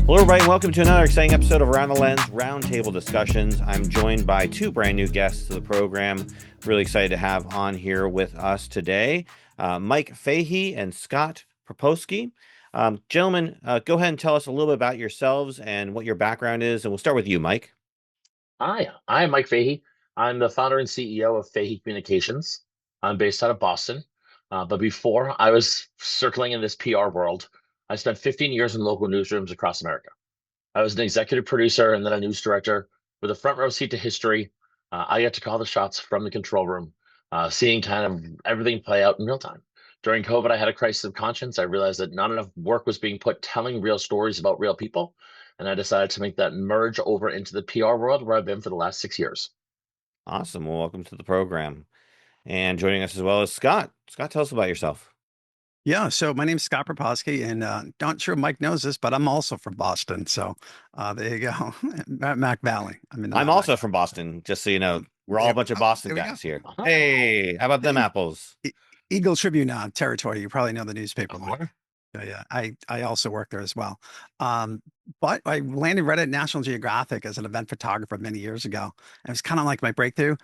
Hello, everybody, and welcome to another exciting episode of Around the Lens Roundtable Discussions. I'm joined by two brand new guests to the program. Really excited to have on here with us today, Mike Fahey and Scott Proposki. Gentlemen, go ahead and tell us a little bit about yourselves and what your background is, and we'll start with you, Mike. Hi, I'm Mike Fahey. I'm the founder and CEO of Fahey Communications. I'm based out of Boston. But before I was circling in this PR world, I spent 15 years in local newsrooms across America. I was an executive producer and then a news director with a front row seat to history. I get to call the shots from the control room, seeing kind of everything play out in real time. During COVID, I had a crisis of conscience. I realized that not enough work was being put telling real stories about real people. And I decided to make that merge over into the PR world where I've been for the last 6 years. Awesome. Well, welcome to the program. And joining us as well is Scott. Scott, tell us about yourself. Yeah, so my name's Scott Proposki, and not sure Mike knows this, but I'm also from Boston. So there you go, Mac Valley. I mean, I'm Mac also from Valley. Boston, just so you know. We're all a There, bunch of oh, Boston there we go. guys here. Uh-huh. Hey, how about them The apples? Eagle Tribune territory. You probably know the newspaper, Of Mike. course. Yeah, I also work there as well. Um, but I landed right at National Geographic as an event photographer many years ago. It was kind of like my breakthrough.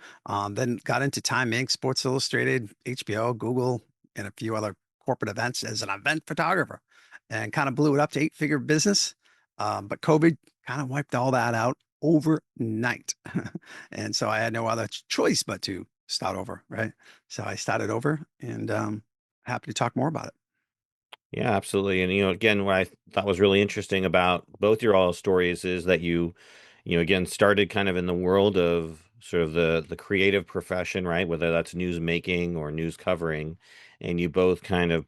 Then got into Time Inc., Sports Illustrated, HBO, Google, and a few other corporate events as an event photographer, and kind of blew it up to eight-figure business. But COVID kind of wiped all that out overnight, and so I had no other choice but to start over. Right, so I started over, and happy to talk more about it. Yeah, absolutely. And again, what I thought was really interesting about both your all stories is that again, started kind of in the world of sort of the creative profession, right? Whether that's news making or news covering, and you both kind of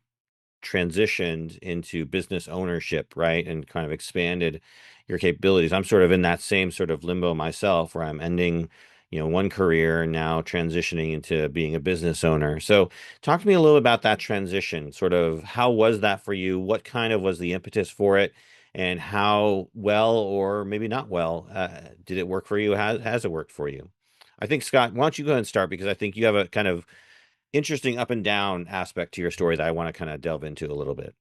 transitioned into business ownership, right? And kind of expanded your capabilities. I'm sort of in that same sort of limbo myself where I'm ending, one career and now transitioning into being a business owner. So talk to me a little about that transition. Sort of how was that for you? What kind of was the impetus for it? And how well or maybe not well did it work for you? Has it worked for you? I think, Scott, why don't you go ahead and start because I think you have a kind of interesting up and down aspect to your story that I want to kind of delve into a little bit.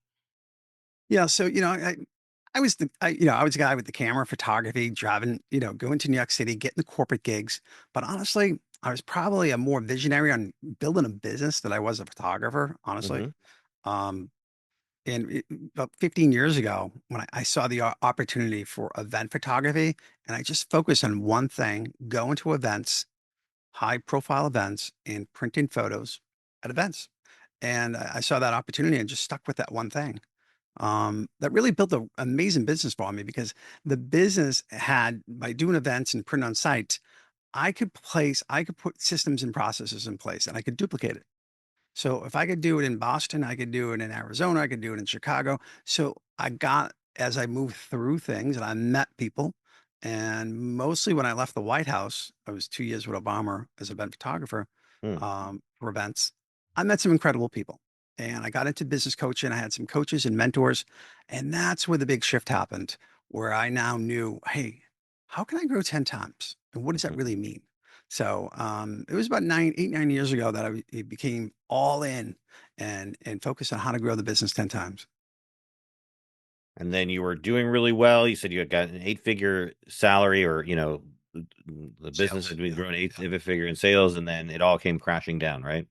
Yeah, so I was I was a guy with the camera, photography, driving, going to New York City, getting the corporate gigs. But honestly, I was probably a more visionary on building a business than I was a photographer, honestly. Hmm. Um, about 15 years ago, when I saw the opportunity for event photography, and I just focused on one thing, going to events, high profile events, and printing photos at events. And I saw that opportunity and just stuck with that one thing. That really built an amazing business for me because the business had, by doing events and print on site, I could put systems and processes in place and I could duplicate it. So if I could do it in Boston, I could do it in Arizona, I could do it in Chicago. So as I moved through things and I met people, and mostly when I left the White House, I was 2 years with Obama as event photographer Hmm. for events. I met some incredible people and I got into business coaching. I had some coaches and mentors. And that's where the big shift happened, where I now knew, hey, how can I grow 10 times? And what does that Mhm. really mean? So it was about 9 years ago that I became all in and focused on how to grow the business 10 times. And then you were doing really well. You said you had got an eight-figure salary, or the business Sales. had been Yeah. growing eight Yeah. figure in sales, and then it all came crashing down, right?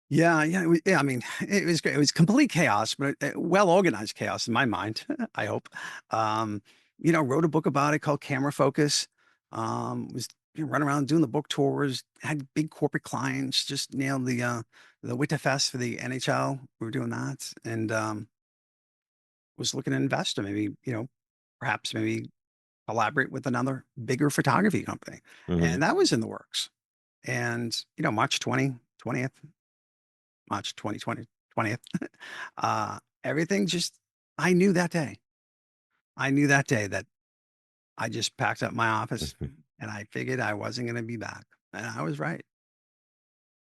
Yeah. Yeah. Yeah. I mean, it was great. It was complete chaos, but well organized chaos in my mind, I hope. Um, wrote a book about it called Camera Focus. Was running around doing the book tours, had big corporate clients, just nailed the Winterfest for the NHL. We were doing that. And was looking to invest or maybe, perhaps maybe collaborate with another bigger photography company. Hmm. And that was in the works. And, March 2020, 20th, everything just, I knew that day. I knew that day that I just packed up my office and I figured I wasn't going to be back. And I was right.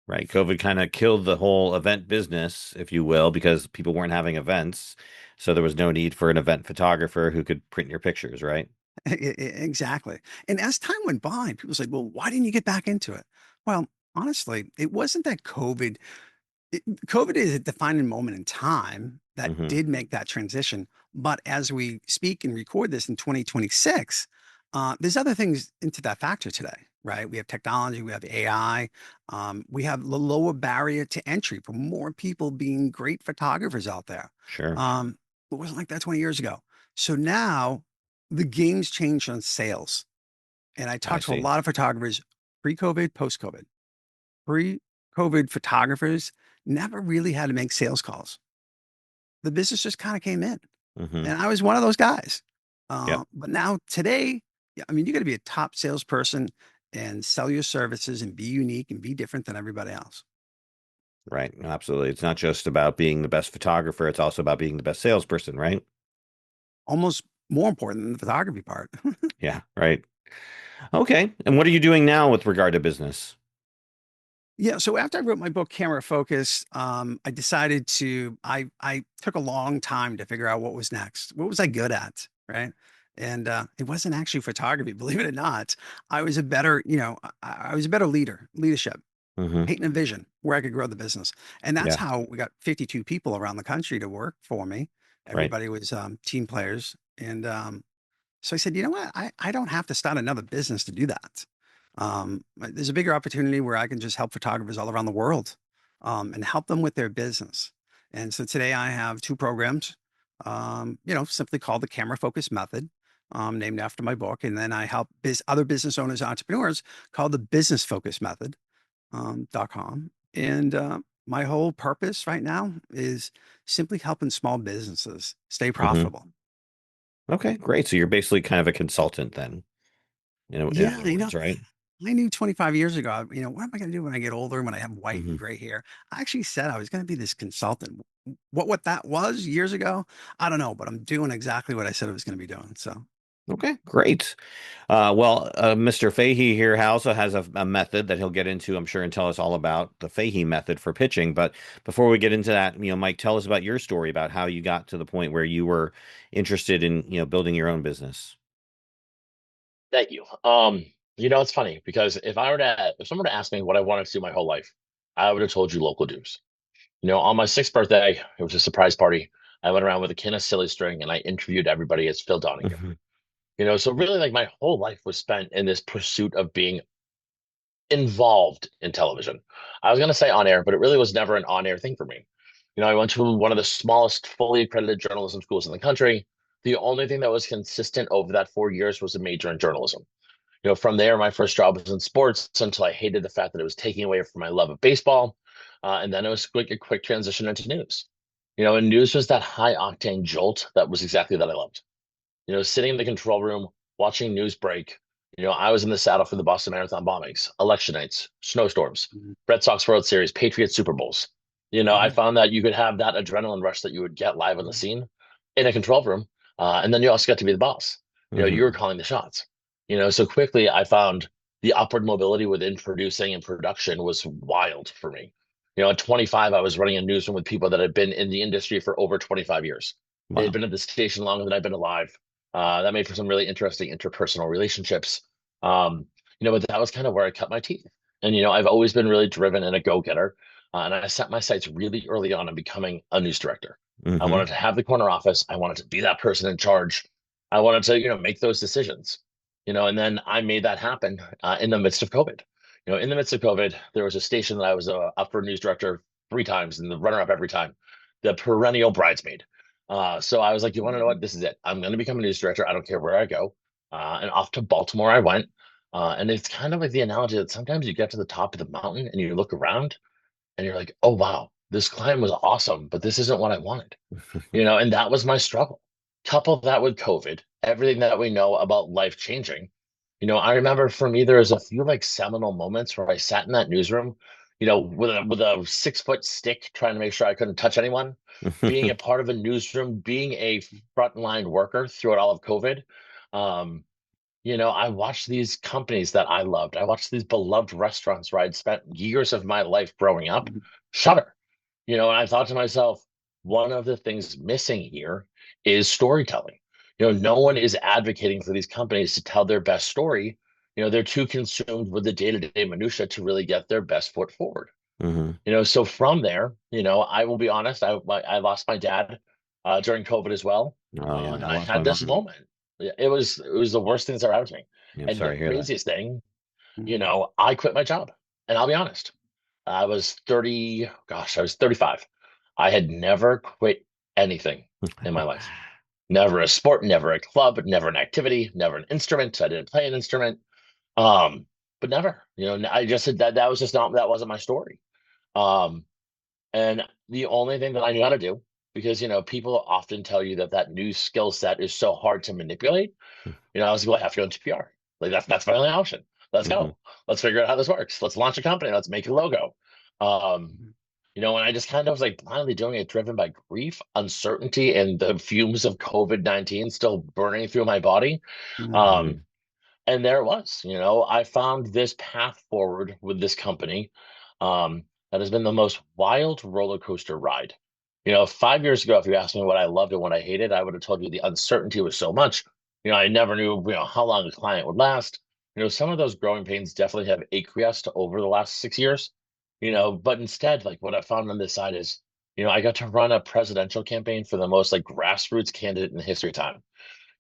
Right. COVID kind of killed the whole event business, if you will, because people weren't having events. So there was no need for an event photographer who could print your pictures, right? Exactly. And as time went by, people said, well, why didn't you get back into it? Well, honestly, it wasn't that COVID COVID is a defining moment in time that Hmm. did make that transition. But as we speak and record this in 2026, there's other things into that factor today, right? We have technology, we have AI, we have the lower barrier to entry for more people being great photographers out there. Sure. Um, it wasn't like that 20 years ago. So now the game's changed on sales. And I I talked to a see. lot of photographers pre-COVID, post-COVID. Pre-COVID photographers never really had to make sales calls. The business just kind of came in, Hmm. and I was one of those guys. Yep. But now today, yeah, I mean, you got to be a top salesperson and sell your services and be unique and be different than everybody else. Right. Absolutely. It's not just about being the best photographer, it's also about being the best salesperson, right? Almost more important than the photography part. Yeah, right. Okay. And what are you doing now with regard to business? Yeah, so after I wrote my book Camera Focus, I decided I took a long time to figure out what was next. What was I good at, right? And it wasn't actually photography, believe it or not. I was a better, I was a better leadership, Hmm. painting a vision where I could grow the business. And that's Yeah, how we got 52 people around the country to work for me. right. Everybody was team players. And so I said, you know what? I don't have to start another business to do that. There's a bigger opportunity where I can just help photographers all around the world and help them with their business. And so today I have two programs, simply called the Camera Focus Method, named after my book. And then I help other business owners, entrepreneurs called the Business Focus Method .com. And my whole purpose right now is simply helping small businesses stay Hmm. profitable. Okay, great. So you're basically kind of a consultant then, in Yeah, other words, right? I knew 25 years ago, what am I going to do when I get older, when I have white and Hmm. gray hair? I actually said I was going to be this consultant. What that was years ago, I don't know, but I'm doing exactly what I said I was going to be doing. So, Okay, great. Mr. Fahey here also has a method that he'll get into, I'm sure, and tell us all about the Fahey method for pitching. But before we get into that, Mike, tell us about your story about how you got to the point where you were interested in, building your own business. Thank you. It's funny because if someone were to ask me what I wanted to do my whole life, I would have told you local news. On my sixth birthday, it was a surprise party. I went around with a can of silly string and I interviewed everybody as Phil Donahue. Hmm. So really like my whole life was spent in this pursuit of being involved in television. I was going to say on air, but it really was never an on air thing for me. I went to one of the smallest fully accredited journalism schools in the country. The only thing that was consistent over that 4 years was a major in journalism. From there, my first job was in sports until I hated the fact that it was taking away from my love of baseball. And then it was a quick transition into news. And news was that high octane jolt that was exactly that I loved. Sitting in the control room, watching news break. I was in the saddle for the Boston Marathon bombings, election nights, snowstorms, mhm, Red Sox World Series, Patriots Super Bowls. I yeah. found that you could have that adrenaline rush that you would get live on the scene in a control room. And then you also get to be the boss. You were Hmm. calling the shots. So quickly I found the upward mobility within producing and production was wild for me. At 25, I was running a newsroom with people that had been in the industry for over 25 years. They had Wow. been at the station longer than I've been alive. That made for some really interesting interpersonal relationships. Um, but that was kind of where I cut my teeth. And, I've always been really driven and a go-getter. And I set my sights really early on becoming a news director. I Hmm. wanted to have the corner office. I wanted to be that person in charge. I wanted to, make those decisions, and then I made that happen in the midst of COVID. In the midst of COVID, there was a station that I was up for news director 3 times and the runner-up every time, the perennial bridesmaid. So I was like, you want to know what? This is it. I'm going to become a news director. I don't care where I go. And off to Baltimore I went. And it's kind of like the analogy that sometimes you get to the top of the mountain and you look around and you're like, oh, wow, this climb was awesome, but this isn't what I wanted. And that was my struggle. Couple that with COVID, everything that we know about life changing. I remember for me, there was a few like seminal moments where I sat in that newsroom, with a 6 foot stick, trying to make sure I couldn't touch anyone, being a part of a newsroom, being a frontline worker throughout all of COVID. Um, I watched these companies that I loved. I watched these beloved restaurants where I'd spent years of my life growing up shutter. And I thought to myself, one of the things missing here is storytelling. No one is advocating for these companies to tell their best story. They're too consumed with the day-to-day minutia to really get their best foot forward. Mm-hmm. So from there, I will be honest, I lost my dad during COVID as well, Oh, and I I lost my had this mom. moment. It was the worst thing that ever happened to me. Yeah, I'm And sorry the to hear that. craziest thing, Mm. I quit my job. And I'll be honest, I was 30, gosh, I was 35. I had never quit anything in my life. Never a sport, never a club, never an activity, never an instrument. I didn't play an instrument. Um, but never, I just said that was just not, that wasn't my story. Um, and the only thing that I knew how to do, because, people often tell you that that new skill set is so hard to manipulate. I was like, well, I have to go into PR. Like that's my only option. Let's Mm-hmm. go. Let's figure out how this works. Let's launch a company. Let's make a logo. Um, and I just kind of was like blindly doing it, driven by grief, uncertainty, and the fumes of COVID-19 still burning through my body. Mm. Mm-hmm. Um, and there it was. I found this path forward with this company that has been the most wild roller coaster ride. 5 years ago, if you asked me what I loved and what I hated, I would have told you the uncertainty was so much. I never knew, how long a client would last. Some of those growing pains definitely have acquiesced over the last 6 years. But instead, like what I found on this side is, I got to run a presidential campaign for the most like grassroots candidate in the history of time.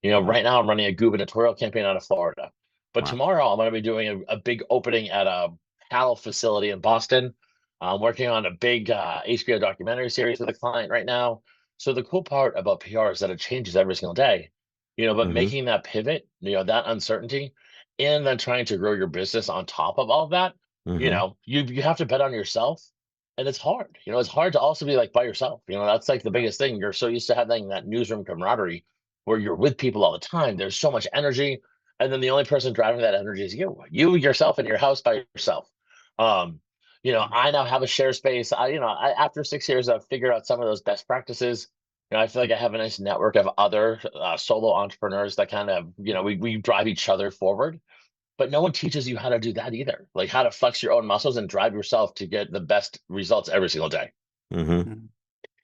Wow. Right now I'm running a gubernatorial campaign out of Florida. But Wow. tomorrow I'm going to be doing a big opening at a PAL facility in Boston. I'm working on a big HBO documentary series with a client right now. So the cool part about PR is that it changes every single day. But Mm-hmm. making that pivot, that uncertainty, and then trying to grow your business on top of all of that, Mm-hmm. you have to bet on yourself. And it's hard. It's hard to also be like by yourself. That's like the Yeah. biggest thing. You're so used to having that newsroom camaraderie where you're with people all the time. There's so much energy, and then the only person driving that energy is you yourself in your house by yourself. Um, I now have a share space. After 6 years, I've figured out some of those best practices. I feel like I have a nice network of other solo entrepreneurs that kind of, we drive each other forward. But no one teaches you how to do that either, like how to flex your own muscles and drive yourself to get the best results every single day. Mm-hmm. Mm.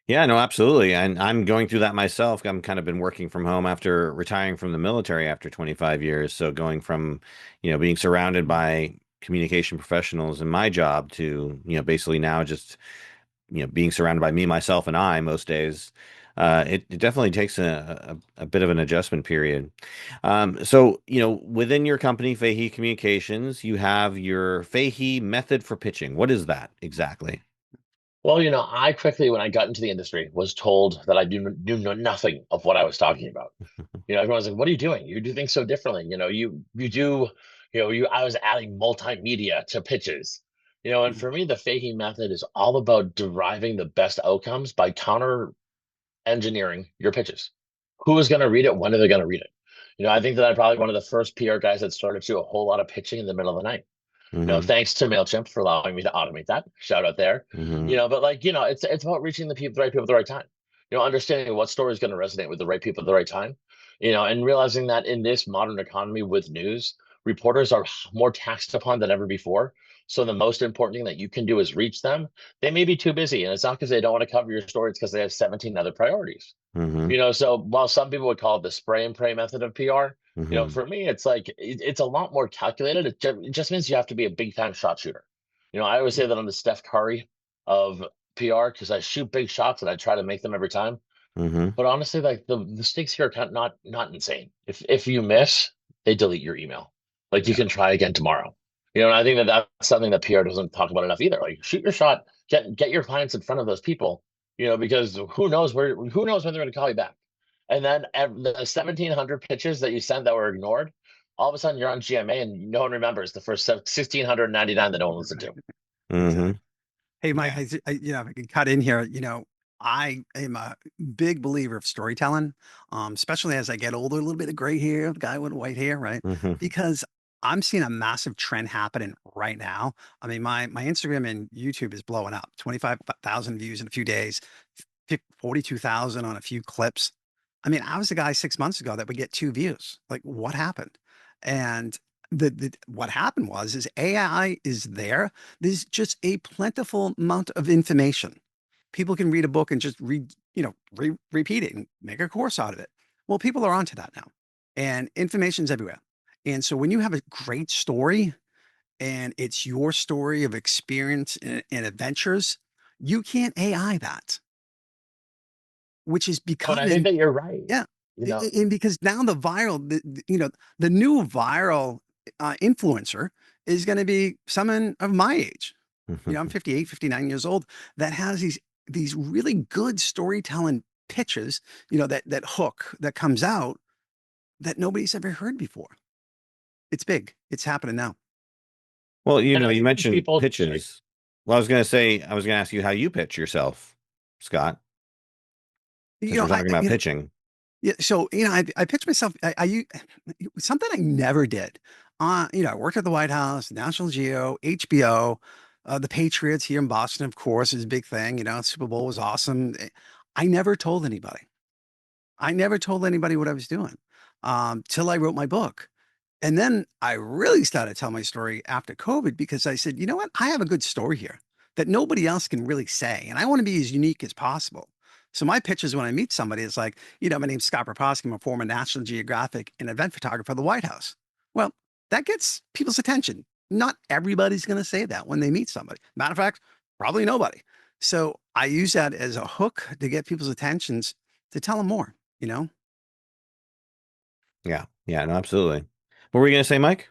Yeah, no, absolutely. And I'm going through that myself. I'm kind of been working from home after retiring from the military after 25 years. So going from, being surrounded by communication professionals in my job to, basically now just, being surrounded by me, myself, and I most days. It definitely takes a bit of an adjustment period. So, within your company, Fahey Communications, you have your Fahey method for pitching. What is that exactly? Well, I quickly, when I got into the industry, was told that I knew nothing of what I was talking about. Everyone's like, "What are you doing? You do things so differently. You do, I was adding multimedia to pitches. And Mm. for me, the Fahey method is all about deriving the best outcomes by counter engineering your pitches. Who is going to read it? When are they going to read it? I think that I'm probably one of the first PR guys that started to do a whole lot of pitching in the middle of the night. Mm-hmm. Thanks to MailChimp for allowing me to automate that. Shout out there. Mm-hmm. But like, it's about reaching the right people at the right time. Understanding what story is going to resonate with the right people at the right time. And realizing that in this modern economy with news, reporters are more taxed upon than ever before. So the most important thing that you can do is reach them. They may be too busy, and it's not because they don't want to cover your story, it's because they have 17 other priorities. Mm-hmm. So while some people would call it the spray and pray method of PR, Mm-hmm. for me, it's like it's a lot more calculated. It just means you have to be a big time shot shooter. I always say that I'm the Steph Curry of PR because I shoot big shots and I try to make them every time. Mm-hmm. But honestly, like the stakes here are kind of not insane. If you miss, they delete your email. Like you Yeah. can try again tomorrow. And I think that that's something that PR doesn't talk about enough either. Like shoot your shot, get your clients in front of those people. Because who knows when they're going to call you back. And then the 1,700 pitches that you sent that were ignored, all of a sudden you're on GMA and no one remembers the first 1,699 that no one listened to. Exactly. Mm-hmm. Hey, Mike, Yeah. if I can cut in here, I am a big believer of storytelling, especially as I get older, a little bit of gray hair, the guy with white hair, right? Mm-hmm. Because I'm seeing a massive trend happening right now. I mean, my Instagram and YouTube is blowing up, 25,000 views in a few days, 42,000 on a few clips. I mean, I was the guy 6 months ago that would get 2 views. Like, what happened? And what happened is AI is there. There's just a plentiful amount of information. People can read a book and just repeat it and make a course out of it. Well, people are onto that now, and information's everywhere. And so when you have a great story, and it's your story of experience and adventures, you can't AI that, which is Oh, and I think becoming, that you're right. yeah. You know, And because now the new viral influencer is going to be someone of my age. I'm 58, 59 years old that has these really good storytelling pitches, that hook that comes out that nobody's ever heard before. It's big. It's happening now. Well, and I you think that mentioned people, sorry, pitches. Well, I was going to ask you how you pitch yourself, Scott, You since know, we're talking about pitching. yeah. So, I pitched myself. Something I never did. I worked at the White House, National Geo, HBO, the Patriots here in Boston, of course, is a big thing. Super Bowl was awesome. I never told anybody. I never told anybody what I was doing, till I wrote my book. And then I really started telling my story after COVID because I said, you know what? I have a good story here that nobody else can really say. And I want to be as unique as possible. So my pitches when I meet somebody is like, my name's Scott Proposki. I'm a former National Geographic and event photographer for the White House. Well, that gets people's attention. Not everybody's going to say that when they meet somebody. Matter of fact, probably nobody. So I use that as a hook to get people's attentions to tell them more, you know? Yeah. Yeah, no, absolutely. What were you going to say, Mike?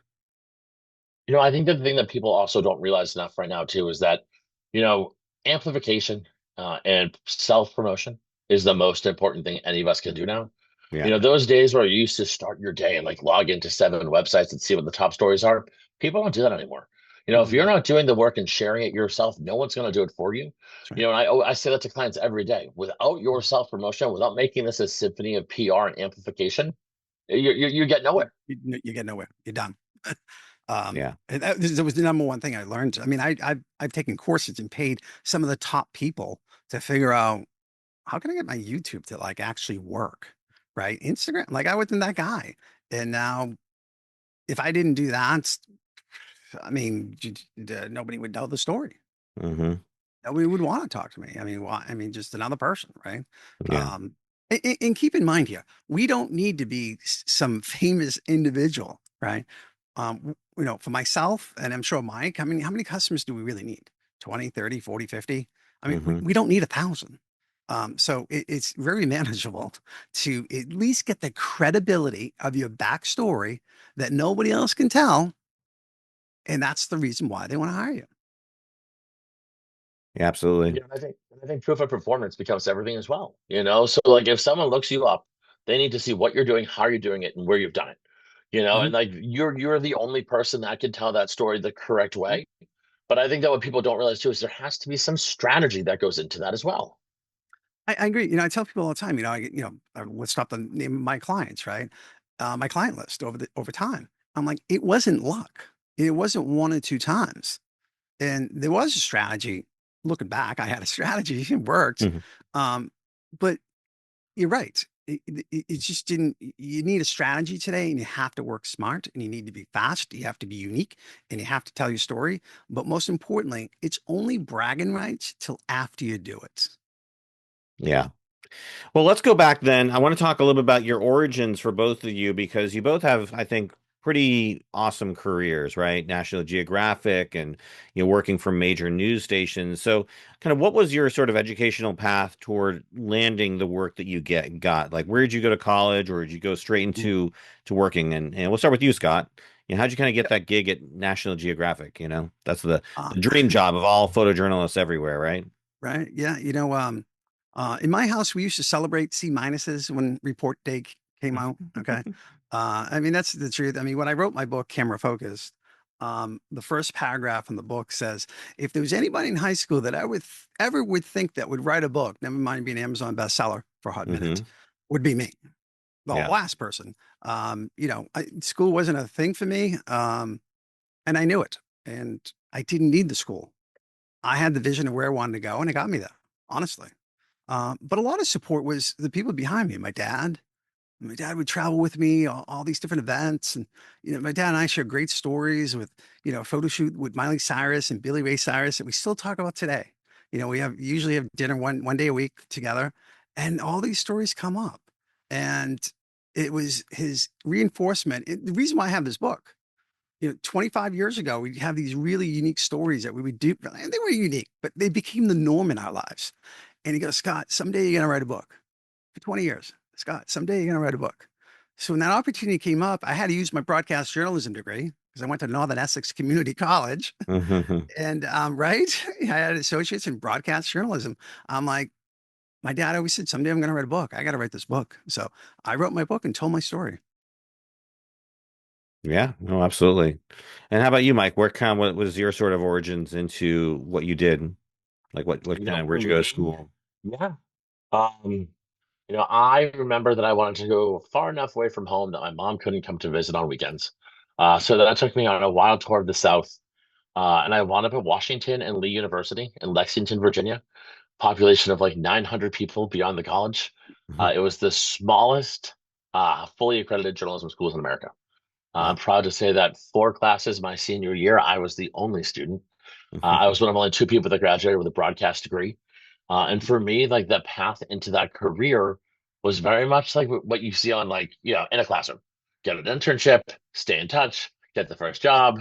I think that the thing that people also don't realize enough right now too is that, you know, amplification and self-promotion is the most important thing any of us can do now. Yeah. Those days where you used to start your day and like log into 7 websites and see what the top stories are, people don't do that anymore. If you're Mhm. not doing the work and sharing it yourself, no one's going to do it for you. That's right. And I say that to clients every day. Without your self-promotion, without making this a symphony of PR and amplification, you get You, nowhere. you get nowhere. You're done. Yeah. And that was the number one thing I learned. I mean, I've taken courses and paid some of the top people to figure out how can I get my YouTube to like actually work, right? Instagram, like I wasn't that guy, and now if I didn't do that, I mean, nobody would know the story. Hmm. Nobody would want to talk to me. I mean, why? I mean, just another person, right? Yeah. Um, and keep in mind here, we don't need to be some famous individual, right? For myself, and I'm sure Mike, I mean, how many customers do we really need? 20, 30, 40, 50? I mean, we, Hmm. we don't need 1,000. So it's very manageable to at least get the credibility of your backstory that nobody else can tell. And that's the reason why they want to hire you. Yeah, absolutely. I think proof of performance becomes everything as well. So like if someone looks you up, they need to see what you're doing, how you're doing it, and where you've done it. And Mhm. like you're the only person that can tell that story the correct way. But I think that what people don't realize too is there has to be some strategy that goes into that as well. I agree. I tell people all the time, let's stop the name of my clients, right? My client list over time. I'm like, it wasn't luck. It wasn't one or two times. And there was a strategy. Looking back, I had a strategy. It worked. Hmm. Um, but you're right. It just didn't. You need a strategy today, and you have to work smart, and you need to be fast. You have to be unique, and you have to tell your story. But most importantly, it's only bragging rights till after you do it. Yeah. Well, let's go back then. I want to talk a little bit about your origins for both of you because you both have, I think, pretty awesome careers, right? National Geographic and working for major news stations. So, kind of what was your sort of educational path toward landing the work that you got? Like, where did you go to college, or did you go straight into working? And we'll start with you, Scott. How'd you kind of get that gig at National Geographic? That's Uh, the dream job of all photojournalists everywhere, right? right. Yeah. In my house, we used to celebrate C minuses when report day came out. Okay. I mean, that's the truth. I mean, when I wrote my book, Camera Focused, the first paragraph in the book says, if there was anybody in high school that I would ever would think that would write a book, never mind being an Amazon bestseller for a hot minute, Hmm. would be me, the Yeah. last person. School wasn't a thing for me. And I knew it, and I didn't need the school. I had the vision of where I wanted to go, and it got me there, honestly. But a lot of support was the people behind me. My dad. My dad would travel with me all these different events, and my dad and I share great stories with a photo shoot with Miley Cyrus and Billy Ray Cyrus that we still talk about today. We usually have dinner one day a week together, and all these stories come up. And it was his reinforcement. The reason why I have this book 25 years ago, we'd have these really unique stories that we would do. And they were unique, but they became the norm in our lives. And he goes, Scott, someday you're going to write a book. For 20 years, Scott, someday you're going to write a book. So when that opportunity came up, I had to use my broadcast journalism degree because I went to Northern Essex Community College. And right, I had associates in broadcast journalism. I'm like, my dad always said, someday I'm going to write a book. I got to write this book. So I wrote my book and told my story. Yeah, no, absolutely. And how about you, Mike? What was your sort of origins into what you did? Like For where'd you go to me, school? yeah. Um, I remember that I wanted to go far enough away from home that my mom couldn't come to visit on weekends. So that took me on a wild tour of the South. And I wound up at Washington and Lee University in Lexington, Virginia. Population of like 900 people beyond the college. It was the smallest fully accredited journalism schools in America. I'm Wow. proud to say that 4 classes my senior year, I was the only student. I was one of only 2 people that graduated with a broadcast degree. And for me, like the path into that career was very much like what you see on like, in a classroom. Get an internship, stay in touch, get the first job,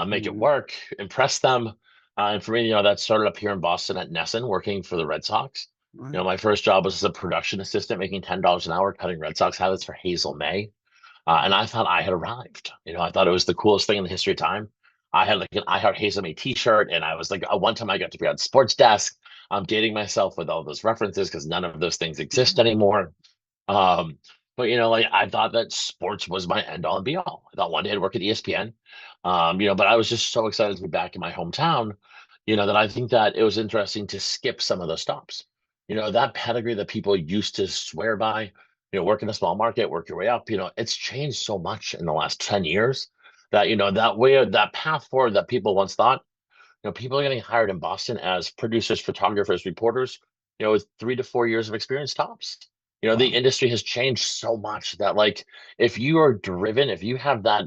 make it Mhm. work, impress them. And for me, that started up here in Boston at Nesson, working for the Red Sox. Right. My first job was as a production assistant, making $10 an hour, cutting Red Sox highlights for Hazel May. And Wow. I thought I had arrived. I thought it was the coolest thing in the history of time. I had like an I Heart Hazemi t-shirt, and I was like, one time I got to be on sports desk. I'm dating myself with all those references because none of those things exist anymore. Um, but like I thought that sports was my end all and be all. I thought one day I'd work at ESPN. But I was just so excited to be back in my hometown, that I think that it was interesting to skip some of those stops. That pedigree that people used to swear by, work in a small market, work your way up, it's changed so much in the last 10 years that, that path forward that people once thought, people are getting hired in Boston as producers, photographers, reporters, with 3 to 4 years of experience tops. The Wow. industry has changed so much that, like, if you are driven, if you have that,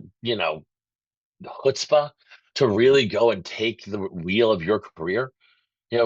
chutzpah to really go and take the wheel of your career,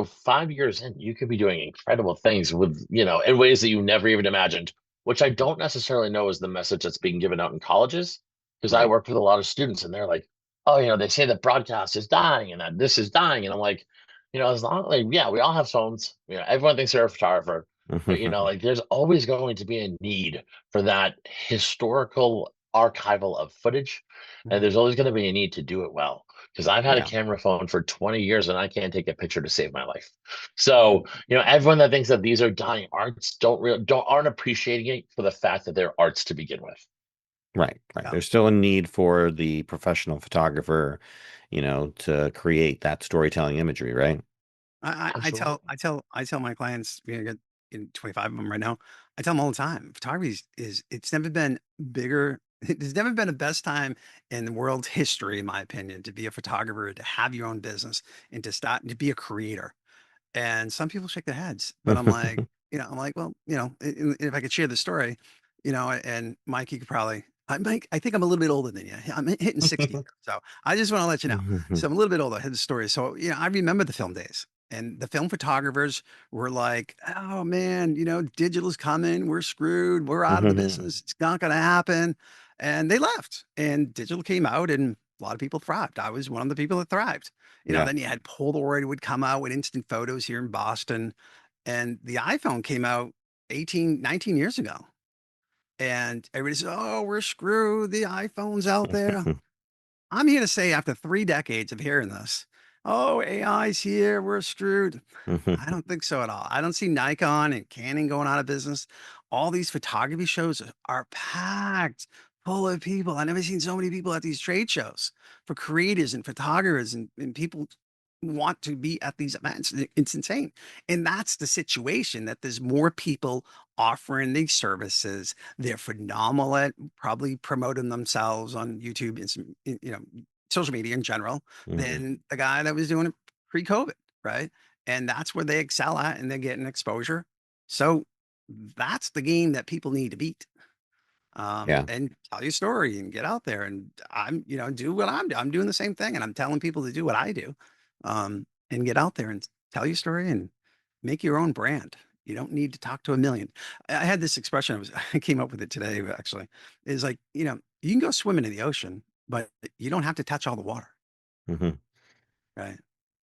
5 years in, you could be doing incredible things with, in ways that you never even imagined, which I don't necessarily know is the message that's being given out in colleges. Because I Right. work with a lot of students and they're like, oh, they say that broadcast is dying and that this is dying. And I'm like, as long like, yeah, we all have phones. Everyone thinks they're a photographer, but like there's always going to be a need for that historical archival of footage. And Mhm. there's always going to be a need to do it well because I've had a Yeah. camera phone for 20 years and I can't take a picture to save my life. So, everyone that thinks that these are dying arts aren't appreciating it for the fact that they're arts to begin with. Right, right. Yeah. There's still a need for the professional photographer, to create that storytelling imagery, right? Absolutely. I tell my clients, I got 25 of them right now. I tell them all the time, photography it's never been bigger. There's never been a best time in the world's history, in my opinion, to be a photographer, to have your own business, and to start to be a creator. And some people shake their heads, but I'm like, I'm like, well, if I could share the story, and Mike, you could probably, Mike, I think I'm a little bit older than you. I'm hitting 60 here. So I just want to let you know. So I'm a little bit older. I had the story. So, I remember the film days, and the film photographers were like, oh man, digital's coming. We're screwed. We're out of the business. It's not going to happen. And they left, and digital came out, and a lot of people thrived. I was one of the people that thrived. Yeah. Then you had Polaroid would come out with instant photos here in Boston. And the iPhone came out 18, 19 years ago. And everybody says, oh, we're screwed. The iPhone's out there. I'm here to say, after 3 decades of hearing this, oh, AI's here. We're screwed. I don't think so at all. I don't see Nikon and Canon going out of business. All these photography shows are packed full of people. I've never seen so many people at these trade shows for creators and photographers, and people want to be at these events. It's insane. And that's the situation, that there's more people offering these services. They're phenomenal at probably promoting themselves on YouTube and some, social media in general, than the guy that was doing it pre-COVID, right? And that's where they excel at, and they're getting exposure. So that's the game that people need to beat. Yeah. And tell your story and get out there. And do what I'm doing the same thing. And I'm telling people to do what I do. And get out there and tell your story and make your own brand. You don't need to talk to a million. I had this expression, I came up with it today, actually, is like, you can go swimming in the ocean, but you don't have to touch all the water, Hmm. right?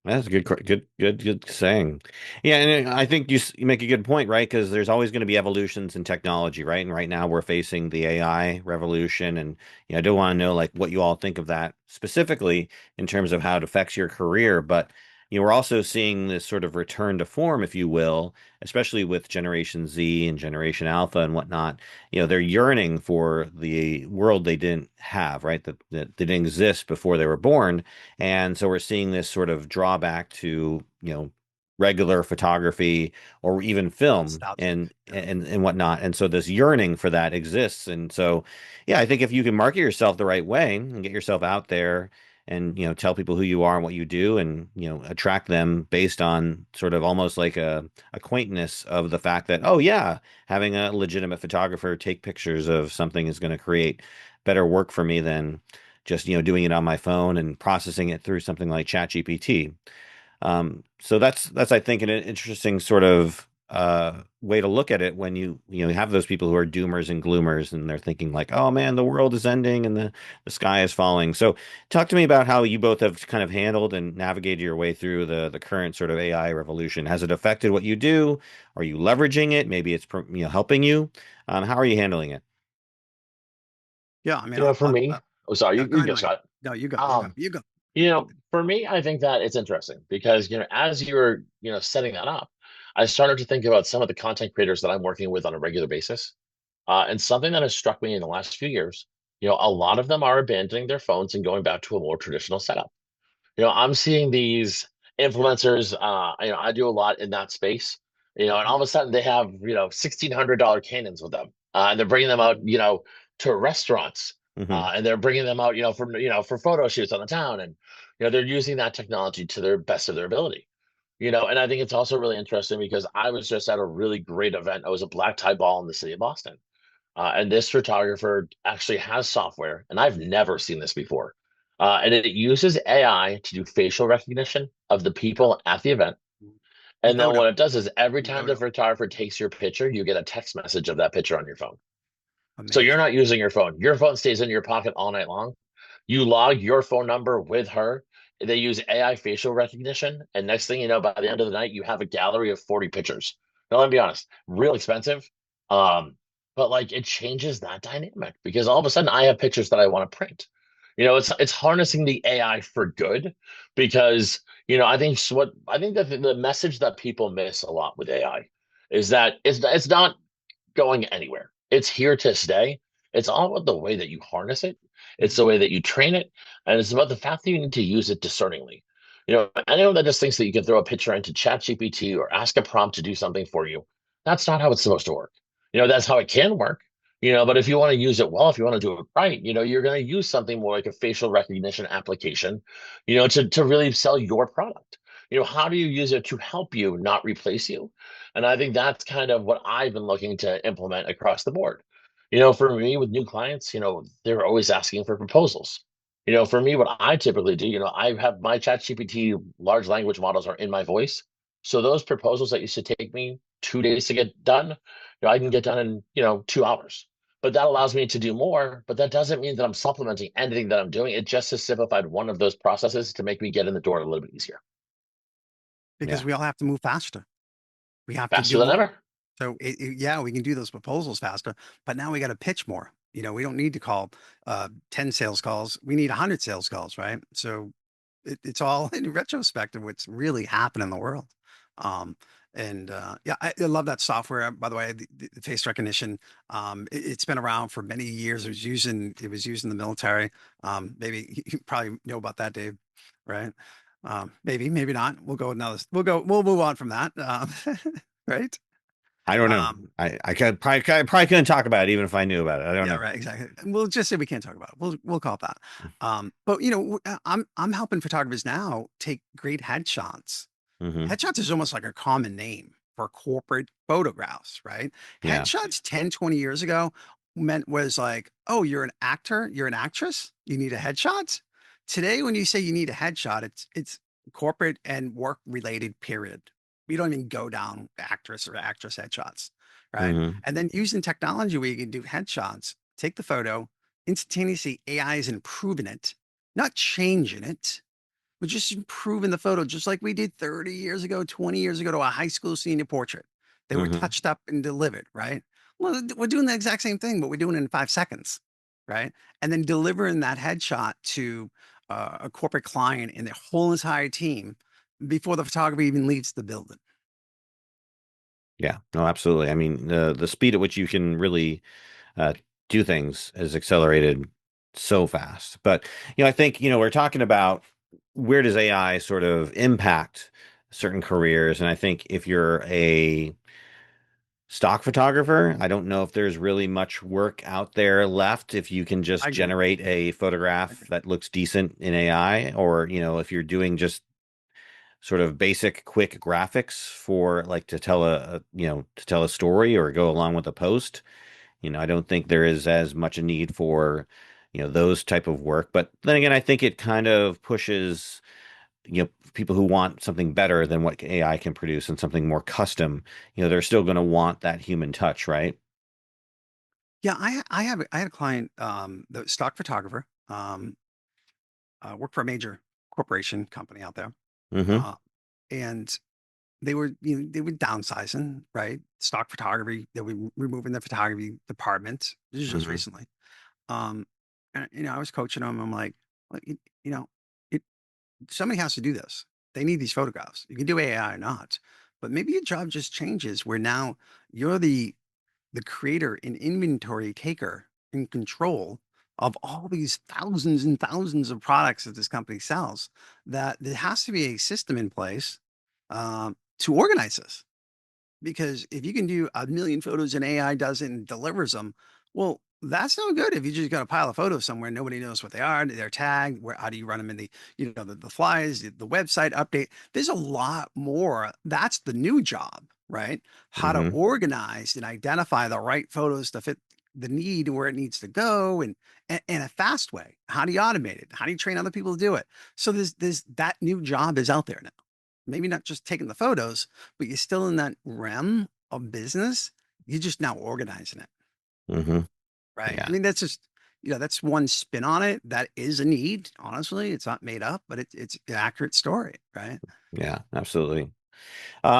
That's a good saying. Yeah, and I think you make a good point, right? Because there's always going to be evolutions in technology, right? And right now we're facing the AI revolution, and I do want to know like what you all think of that specifically in terms of how it affects your career. But we're also seeing this sort of return to form, if you will, especially with Generation Z and Generation Alpha and whatnot. They're yearning for the world they didn't have, right? That didn't exist before they were born. And so we're seeing this sort of drawback to, regular photography or even film Nostalgic. and whatnot. And so this yearning for that exists. And so, yeah, I think if you can market yourself the right way and get yourself out there and, tell people who you are and what you do and, attract them based on sort of almost like a acquaintance of the fact that, oh yeah, having a legitimate photographer take pictures of something is going to create better work for me than just doing it on my phone and processing it through something like ChatGPT. So that's I think an interesting sort of way to look at it when you have those people who are doomers and gloomers and they're thinking like, oh man, the world is ending and the sky is falling. So talk to me about how you both have kind of handled and navigated your way through the current sort of AI revolution. Has it affected what you do? Are you leveraging it? Maybe it's helping you. How are you handling it? Yeah, I mean, For me, oh, sorry, yeah, go you ahead, go, Mike. Scott. No, you go, you go, Um, you go. for me, I think that it's interesting because, as you're, setting that up, I started to think about some of the content creators that I'm working with on a regular basis. And something that has struck me in the last few years, a lot of them are abandoning their phones and going back to a more traditional setup. I'm seeing these influencers, I do a lot in that space, and all of a sudden they have, $1,600 cannons with them. And they're bringing them out, to restaurants. Hmm. And they're bringing them out, for photo shoots on the town. And, they're using that technology to their best of their ability. And I think it's also really interesting because I was just at a really great event. I was a black tie ball in the city of Boston. And this photographer actually has software, and I've never seen this before. And it uses AI to do facial recognition of the Yeah. people at the event. And then Voto, what it does is every time the voto. photographer takes your picture, you get a text message of that picture on your phone. So you're Amazing. not using your phone. Your phone stays in your pocket all night long. You log your phone number with her. They use AI facial recognition. And next thing you know, by the end of the night, you have a gallery of 40 pictures. Now, let me be honest, real expensive. Um, but like it changes that dynamic because all of a sudden I have pictures that I want to print. It's harnessing the AI for good because I think that the message that people miss a lot with AI is that it's not going anywhere. It's here to stay. It's all about the way that you harness it. It's the way that you train it, and it's about the fact that you need to use it discerningly. Anyone that just thinks that you can throw a picture into ChatGPT or ask a prompt to do something for you, that's not how it's supposed to work. That's how it can work. But if you want to use it well, if you want to do it right, you're going to use something more like a facial recognition application, to really sell your product. How do you use it to help you, not replace you? And I think that's kind of what I've been looking to implement across the board. For me with new clients, they're always asking for proposals. For me, what I typically do, I have my ChatGPT large language models are in my voice. So those proposals that used to take me 2 days to get done, I can get done in, 2 hours. But that allows me to do more, but that doesn't mean that I'm supplementing anything that I'm doing. It just has simplified one of those processes to make me get in the door a little bit easier, Because Yeah. we all have to move faster. We have to faster do than more. ever. So yeah, we can do those proposals faster, but now we got to pitch more. We don't need to call 10 sales calls. We need 100 sales calls, right? So it's all in retrospect of what's really happened in the world. Um, and yeah, I love that software. By the way, the face recognition. It's been around for many years. It was used in the military. Maybe you probably know about that, Dave, right? Maybe not. We'll go another. We'll move on from that. Right. I don't know. Um, I probably couldn't talk about it even if I knew about it. I don't yeah, know. right, exactly. We'll just say we can't talk about it. We'll call it that. But I'm helping photographers now take great headshots. Hmm. Headshots is almost like a common name for corporate photographs, right? Yeah. Headshots 10, 20 years ago meant was like, oh, you're an actor, you're an actress, you need a headshot. Today, when you say you need a headshot, it's corporate and work related, period. We don't even go down actress or actress headshots, right? Hmm. And then using technology where you can do headshots, take the photo, instantaneously AI is improving it, not changing it, but just improving the photo, just like we did 30 years ago, 20 years ago to a high school senior portrait. They were Hmm. touched up and delivered, right? Well, we're doing the exact same thing, but we're doing it in 5 seconds, right? And then delivering that headshot to a corporate client and their whole entire team before the photographer even leaves the building. Yeah, no, absolutely. I mean, the speed at which you can really uh, do things has accelerated so fast. But I think we're talking about where does AI sort of impact certain careers, and I think if you're a stock photographer, I don't know if there's really much work out there left if you can I just agree. generate a I photograph agree. that looks decent in AI, or if you're doing just sort of basic quick graphics for like to tell to tell a story or go along with a post. I don't think there is as much a need for, those type of work. But then again, I think it kind of pushes, people who want something better than what AI can produce and something more custom, they're still going to want that human touch, right? Yeah, I had a client, the stock photographer, worked for a major corporation company out there, Mm-hmm. uh, and they were downsizing, right? Stock photography, they were removing the photography department. This is just Mm-hmm. recently. Um, and I was coaching them. I'm like, well, you know, it somebody has to do this. They need these photographs. You can do AI or not, but maybe your job just changes where now you're the creator and inventory taker in control of all these thousands and thousands of products that this company sells, that there has to be a system in place to organize this. Because if you can do a million photos and AI does it and delivers them, well, that's no good if you just got a pile of photos somewhere, nobody knows what they are, they're tagged, where how do you run them in the, the flyers, the website update. There's a lot more. That's the new job, right? How to Mm-hmm. organize and identify the right photos to fit the need where it needs to go and in a fast way. How do you automate it? How do you train other people to do it? So there's that new job is out there now. Maybe not just taking the photos, but you're still in that realm of business. You're just now organizing it, Mm-hmm. right? I Yeah. mean, that's just, that's one spin on it. That is a need. Honestly, it's not made up, but it's an accurate story, right? Yeah, absolutely.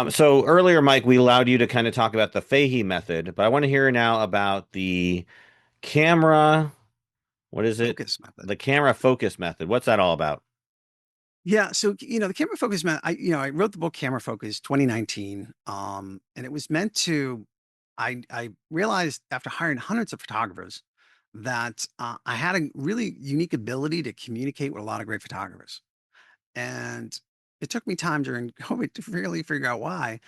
So earlier, Mike, we allowed you to kind of talk about the Fahey method, but I want to hear now about the camera. What is it? Focus method. The camera focus method. What's that all about? Yeah. So, the camera focus method, I wrote the book Camera Focus 2019. And it was meant to, I realized after hiring hundreds of photographers that I had a really unique ability to communicate with a lot of great photographers. And it took me time during COVID to really figure out why.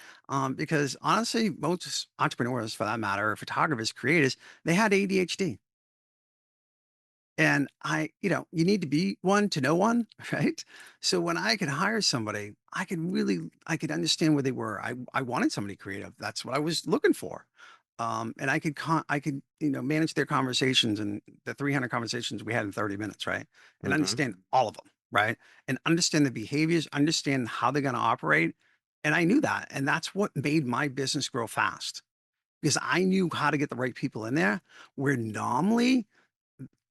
Because honestly, most entrepreneurs, for that matter, photographers, creators, they had ADHD. And you need to be one to know one, right? So when I could hire somebody, I could understand where they were. I wanted somebody creative. That's what I was looking for. And I could, manage their conversations and the 300 conversations we had in 30 minutes, right? And Hmm. understand all of them, right? And understand the behaviors, understand how they're going to operate. And I knew that. And that's what made my business grow fast because I knew how to get the right people in there where normally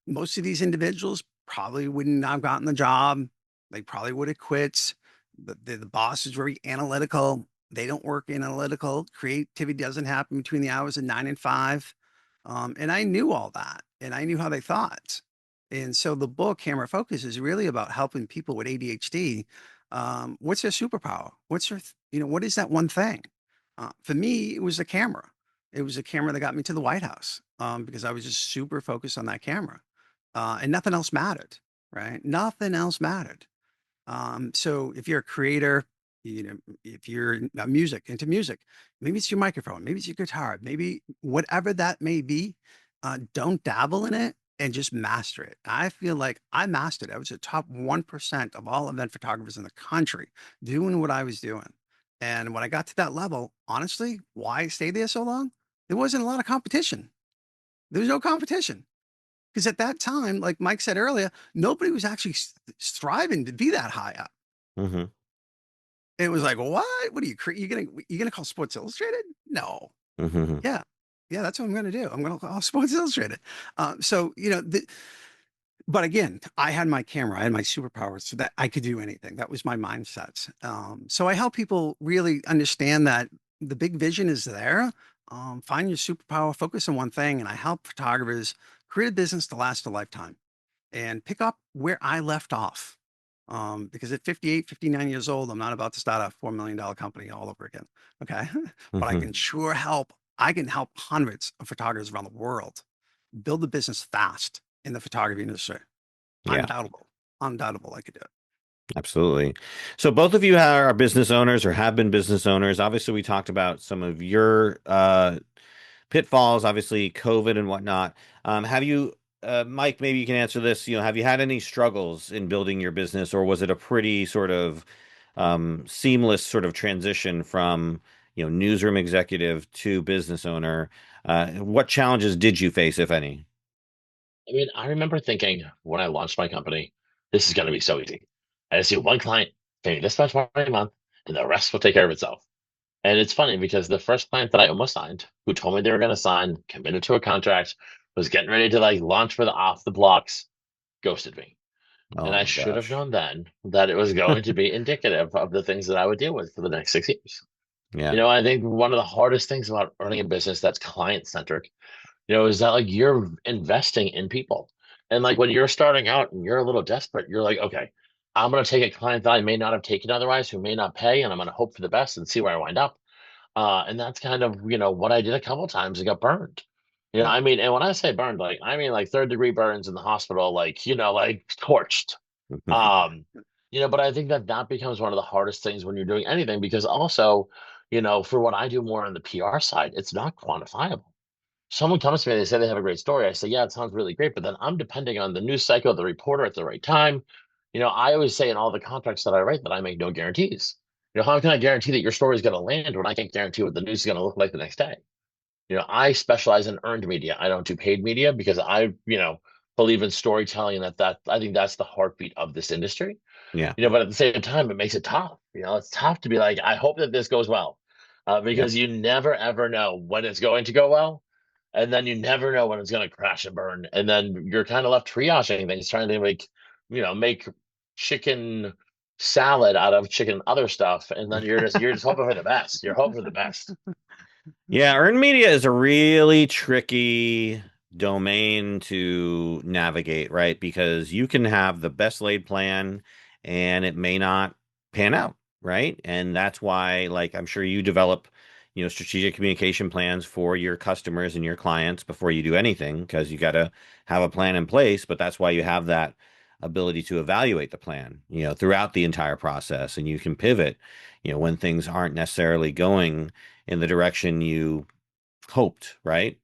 most of these individuals probably wouldn't have gotten the job. They probably would have quit. The boss is very analytical. They don't work analytical. Creativity doesn't happen between the hours of 9 and 5. And I knew all that and I knew how they thought. And so the book, Camera Focus, is really about helping people with ADHD. What's their superpower? What is that one thing? For me, it was a camera. It was a camera that got me to the White House because I was just super focused on that camera and nothing else mattered, right? Nothing else mattered. So if you're a creator, if you're into music, maybe it's your microphone, maybe it's your guitar, maybe whatever that may be, don't dabble in it and just master it. I feel like I mastered it. I was the top 1% of all event photographers in the country doing what I was doing. And when I got to that level, honestly, why I stayed there so long? There wasn't a lot of competition. There was no competition. Because at that time, like Mike said earlier, nobody was actually striving to be that high up. Hmm. It was like, what? What are you gonna call Sports Illustrated? No. Hmm. Yeah. Yeah, that's what I'm going to do. I'll Sports Illustrated. So, but again, I had my camera, I had my superpowers so that I could do anything. That was my mindset. So I help people really understand that the big vision is there. Find your superpower, focus on one thing, and I help photographers create a business to last a lifetime and pick up where I left off. Because at 58, 59 years old, I'm not about to start a $4 million company all over again. Okay. But I Hmm. can sure help. I can help hundreds of photographers around the world build a business fast in the photography industry. Yeah. Undoubtable. Undoubtable, I could do it. Absolutely. So both of you are business owners or have been business owners. Obviously, we talked about some of your pitfalls, obviously COVID and whatnot. Have you, Mike, maybe you can answer this. Have you had any struggles in building your business, or was it a pretty sort of seamless sort of transition from, newsroom executive to business owner? What challenges did you face, if any? I mean, I remember thinking when I launched my company, this is going to be so easy. I just see one client paying this much money a month, and the rest will take care of itself. And it's funny because the first client that I almost signed, who told me they were going to sign, committed to a contract, was getting ready to like launch for the off the blocks, ghosted me. And Oh I my should have gosh. known then that it was going to be indicative of the things that I would deal with for the next 6 years. Yeah. I think one of the hardest things about running a business that's client centric, is that like you're investing in people. And like when you're starting out and you're a little desperate, you're like, okay, I'm going to take a client that I may not have taken otherwise, who may not pay, and I'm going to hope for the best and see where I wind up. And that's kind of, what I did a couple times and got burned. Yeah. I mean, and when I say burned, like, I mean, like third-degree burns in the hospital, like, like torched. Um, but I think that that becomes one of the hardest things when you're doing anything because also, for what I do more on the PR side, it's not quantifiable. Someone comes to me, they say they have a great story. I say, yeah, it sounds really great, but then I'm depending on the news cycle, the reporter at the right time. I always say in all the contracts that I write that I make no guarantees. How can I guarantee that your story is going to land when I can't guarantee what the news is going to look like the next day? I specialize in earned media. I don't do paid media because I believe in storytelling and that I think that's the heartbeat of this industry. Yeah. But at the same time, it makes it tough. It's tough to be like, I hope that this goes well, Yeah. because you never ever know when it's going to go well, and then you never know when it's going to crash and burn, and then you're kind of left triaging things, trying to make chicken salad out of chicken other stuff, and then you're just hoping for the best. You're hoping for the best. Yeah, earned media is a really tricky domain to navigate, right? Because you can have the best laid plan and it may not pan out, right? And that's why, like, I'm sure you develop, strategic communication plans for your customers and your clients before you do anything, because you got to have a plan in place. But that's why you have that ability to evaluate the plan, throughout the entire process, and you can pivot, when things aren't necessarily going in the direction you hoped, right?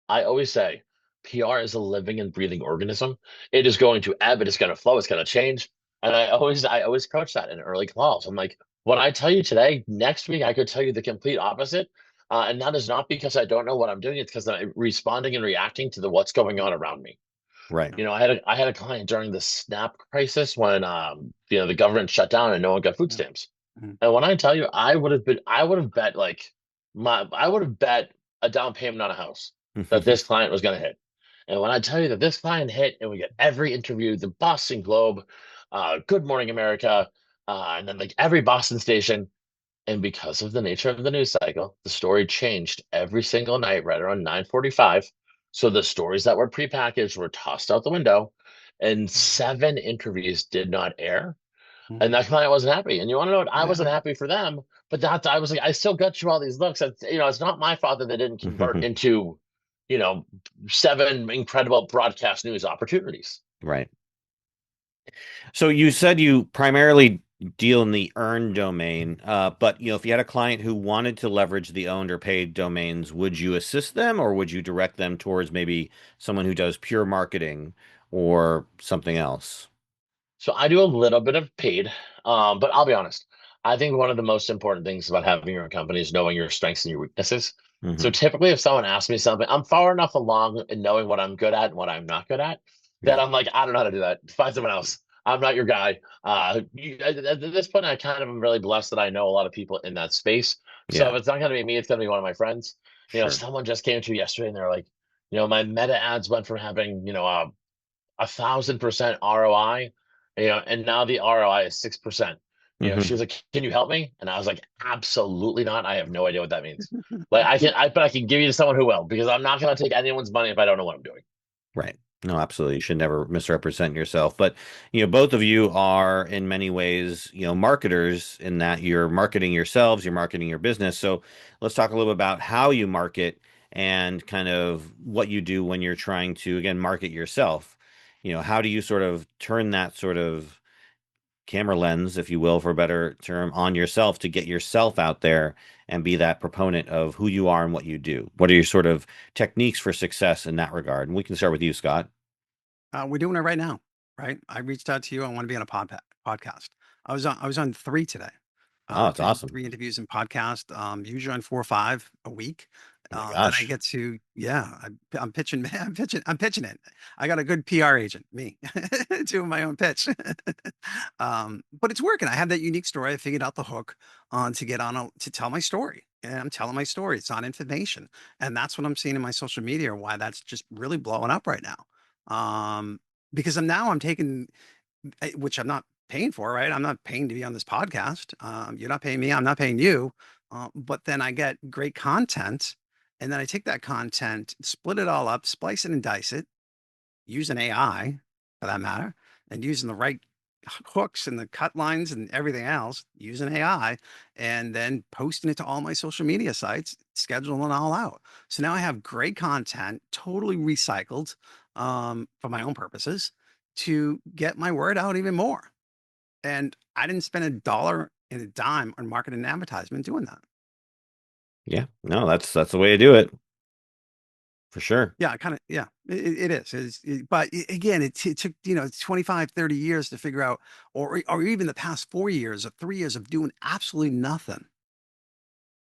I always say PR is a living and breathing organism. It is going to ebb, it's going to flow, it's going to change. And I always coach that in early calls. I'm like, what I tell you today, next week I could tell you the complete opposite. And that is not because I don't know what I'm doing. It's because I'm responding and reacting to the what's going on around me. Right. I had a client during the SNAP crisis when the government shut down and no one got food Yeah. stamps. Mhm. And when I tell you, I would have bet a down payment on a house that this client was going to hit. And when I tell you that this client hit, and we get every interview, the Boston Globe, Good Morning America, and then like every Boston station. And because of the nature of the news cycle, the story changed every single night right around 9:45. So the stories that were prepackaged were tossed out the window, and seven interviews did not air, and Mhm. that client wasn't happy. And you want to know what? I Yeah. wasn't happy for them, but that I was like, I still got you all these looks. It's not my fault that they didn't convert into, you know, seven incredible broadcast news opportunities. Right. So you said you primarily deal in the earned domain, but if you had a client who wanted to leverage the owned or paid domains, would you assist them, or would you direct them towards maybe someone who does pure marketing or something else? So I do a little bit of paid, but I'll be honest. I think one of the most important things about having your own company is knowing your strengths and your weaknesses. So Hmm. typically, if someone asks me something, I'm far enough along in knowing what I'm good at and what I'm not good at that Yeah. I'm like, I don't know how to do that. Find someone else. I'm not your guy. At this point, I kind of am really blessed that I know a lot of people in that space. So Yeah. if it's not going to be me, it's going to be one of my friends. Sure. Someone just came to me yesterday and they're like, my meta ads went from having, 1,000% ROI, and now the ROI is 6%. She was Hmm. like, "Can you help me?" And I was like, "Absolutely not. I have no idea what that means." Like but I can give you to someone who will, because I'm not going to take anyone's money if I don't know what I'm doing. Right. No, absolutely. You should never misrepresent yourself. But, both of you are in many ways, marketers in that you're marketing yourselves, you're marketing your business. So let's talk a little bit about how you market and kind of what you do when you're trying to, again, market yourself. How do you sort of turn that sort of camera lens, if you will, for a better term, on yourself to get yourself out there and be that proponent of who you are and what you do? What are your sort of techniques for success in that regard? And we can start with you, Scott. We're doing it right now, right? I reached out to you. I want to be on a podcast. I was on three today. Oh, it's I did awesome. three interviews in podcast, usually on 4 or 5 a week. Oh my Then I gosh. get to, yeah, I'm pitching, I'm pitching it. I got a good PR agent, me, doing my own pitch. But it's working. I have that unique story. I figured out the hook on to get on to tell my story. And I'm telling my story. It's on information. And that's what I'm seeing in my social media, why that's just really blowing up right now. Um, because I'm taking, which I'm not paying for, right? I'm not paying to be on this podcast. You're not paying me. I'm not paying you. But then I get great content, and then I take that content, split it all up, splice it and dice it, using AI for that matter, and using the right hooks and the cut lines and everything else, using AI, and then posting it to all my social media sites, scheduling it all out. So now I have great content, totally recycled for my own purposes to get my word out even more. And I didn't spend a dollar and a dime on marketing and advertisement doing that. Yeah, no, that's the way to do it for sure. Yeah, kind of. Yeah, it is. But again, it took 25, 30 years to figure out, or even the past 4 years or 3 years of doing absolutely nothing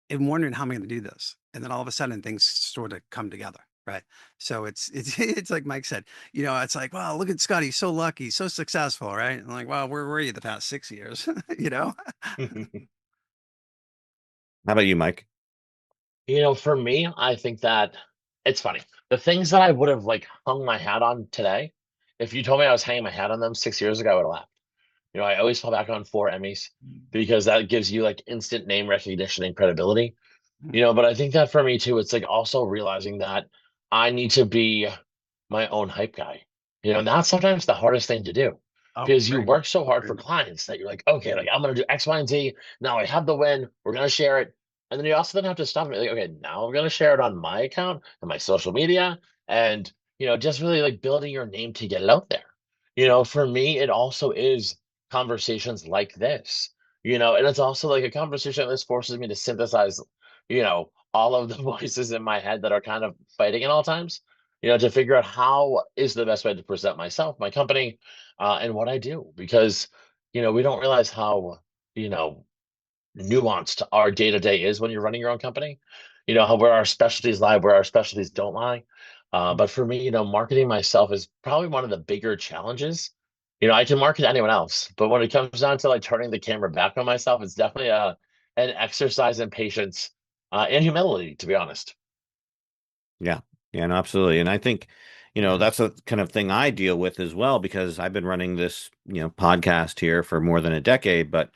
and wondering how am I going to do this, and then all of a sudden things sort of come together, right? So it's it's like Mike said, it's like, wow, look at Scott, he's so lucky, so successful, right? I'm like, well, where were you the past 6 years? you know? How about you, Mike? For me, I think that it's funny. The things that I would have like hung my hat on today, if you told me I was hanging my hat on them 6 years ago, I would have laughed. I always fall back on 4 Emmys because that gives you like instant name recognition and credibility. But I think that for me too, it's like also realizing that I need to be my own hype guy. And that's sometimes the hardest thing to do Oh, because you very work so hard very for much. clients that you're like, okay, like I'm gonna do X, Y, and Z. Now I have the win. We're gonna share it. And then you also then have to stop and be like, okay, now I'm gonna share it on my account and my social media and just really like building your name to get it out there. For me, it also is conversations like this. And it's also like a conversation like this forces me to synthesize, all of the voices in my head that are kind of fighting at all times, to figure out how is the best way to present myself, my company, and what I do. Because, we don't realize how, you know, nuanced our day to day is when you're running your own company. How where our specialties lie, where our specialties don't lie. But for me, marketing myself is probably one of the bigger challenges. I can market anyone else, but when it comes down to like turning the camera back on myself, it's definitely an exercise in patience and humility, to be honest. Yeah. Yeah, no, absolutely. And I think, that's a kind of thing I deal with as well because I've been running this, podcast here for more than a decade, but